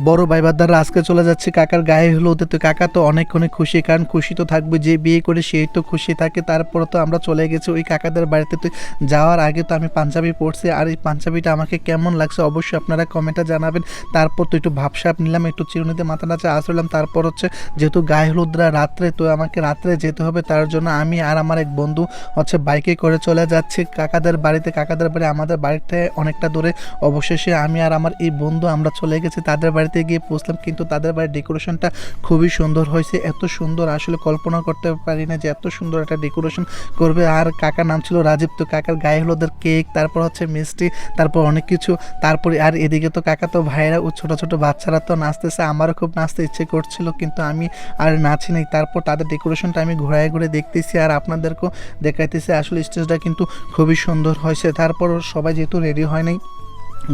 বড় ভাই বাদাররা আজকে চলে যাচ্ছি কাকার গায়ে হলুদে। তো কাকা তো অনেক অনেক খুশি, কারণ খুশি তো থাকবে, যে বিয়ে করে সেই তো খুশি থাকে। তারপর তো আমরা চলে গেছি ওই কাকাদের বাড়িতে। তো যাওয়ার আগে তো আমি পাঞ্জাবি পরছি, আর এই পাঞ্জাবিটা আমাকে কেমন লাগছে অবশ্যই আপনারা কমেন্টে জানাবেন। তারপর তো একটু ভাবসাপ নিলাম, একটু চিরুনিতে মাথা নাচা আসলাম। তারপর হচ্ছে যেহেতু গায়ে হলুদরা রাত্রে, তো আমাকে রাত্রে যেতে হবে, তার জন্য আমি আর আমার এক বন্ধু হচ্ছে বাইকে করে চলে যাচ্ছি কাকাদের বাড়িতে। কাকাদের বাড়ি আমাদের বাড়িতে অনেকটা দূরে। অবশেষে আমি আর আমার এই বন্ধু আমরা চলে গেছি তাদের বাড়িতে, গিয়ে পৌঁছলাম। কিন্তু তাদের বাড়ির ডেকোরেশনটা খুবই সুন্দর হয়েছে, এত সুন্দর আসলে কল্পনা করতে পারি না যে এত সুন্দর একটা ডেকোরেশন করবে। আর কাকার নাম ছিল রাজীব। তো কাকার গায়ে হলুদের কেক, তারপর হচ্ছে মিষ্টি, তারপর অনেক কিছু। তারপরে আর এদিকে তো কাকা তো ভাইয়েরা ও ছোটো ছোটো বাচ্চারা তো নাচতেছে, আমারও খুব নাচতে ইচ্ছে করছিল, কিন্তু আমি আর নাচি নাই। তারপর তাদের ডেকোরেশনটা আমি ঘুরায় ঘুরে দেখতেছি আর আপনাদেরকেও দেখাইতেছি। আসলে স্টেজটা কিন্তু খুবই সুন্দর হয়েছে। তারপর সবাই যেহেতু রেডি হয় নাই,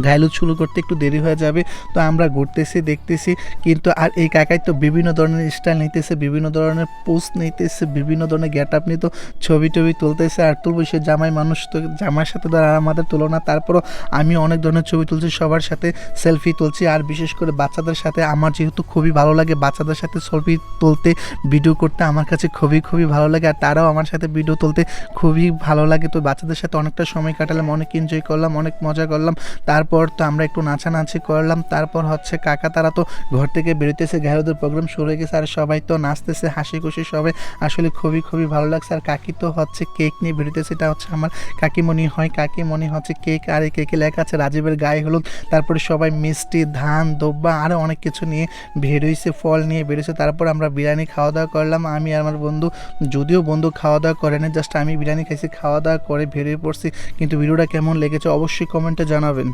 ঘাইলুদ শুরু করতে একটু দেরি হয়ে যাবে, তো আমরা ঘুরতেছি দেখতেছি। কিন্তু আর এই কাকাই তো বিভিন্ন ধরনের স্টাইল নিতেছে, বিভিন্ন ধরনের পোজ নিতেছে, বিভিন্ন ধরনের গেট আপ নিয়ে তো ছবি টবি তুলতেছে। আর তুলবো, সে জামাই মানুষ, তো জামাইয়ের সাথে তো আর আমাদের তুলনা। তারপরও আমি অনেক ধরনের ছবি তুলছি, সবার সাথে সেলফি তুলছি। আর বিশেষ করে বাচ্চাদের সাথে আমার যেহেতু খুবই ভালো লাগে বাচ্চাদের সাথে সেলফি তুলতে, ভিডিও করতে আমার কাছে খুবই খুবই ভালো লাগে। আর তারাও আমার সাথে ভিডিও তুলতে খুবই ভালো লাগে। তো বাচ্চাদের সাথে অনেকটা সময় কাটালাম, অনেক এনজয় করলাম, অনেক মজা করলাম। তারপর তো আমরা একটু নাচানাচি করলাম। তারপর হচ্ছে কাকা তারা তো ঘর থেকে বেরোতেছে, গায়েহলুদের প্রোগ্রাম শুরু হয়ে গেছে, আর সবাই তো নাচতেছে, হাসি খুশি সবাই। আসলে খুবই খুবই ভালো লাগছে। আর কাকি তো হচ্ছে কেক নিয়ে বেরোতেছে, এটা হচ্ছে আমার কাকিমণি হয়। কাকিমণি হচ্ছে কেক, আর এই কেকে লেখা আছে রাজীবের গায়ে হলুদ। তারপরে সবাই মিষ্টি, ধান, দব্বা আরও অনেক কিছু নিয়ে বেরোইছে, ফল নিয়ে বেরোইছে। তারপর আমরা বিরিয়ানি খাওয়া দাওয়া করলাম, আমি আর আমার বন্ধু। যদিও বন্ধু খাওয়া দাওয়া করে না, জাস্ট আমি বিরিয়ানি খাইছি, খাওয়া দাওয়া করে বেরিয়ে পড়ছি। কিন্তু ভিডিওটা কেমন লেগেছে অবশ্যই কমেন্টে জানাবেন।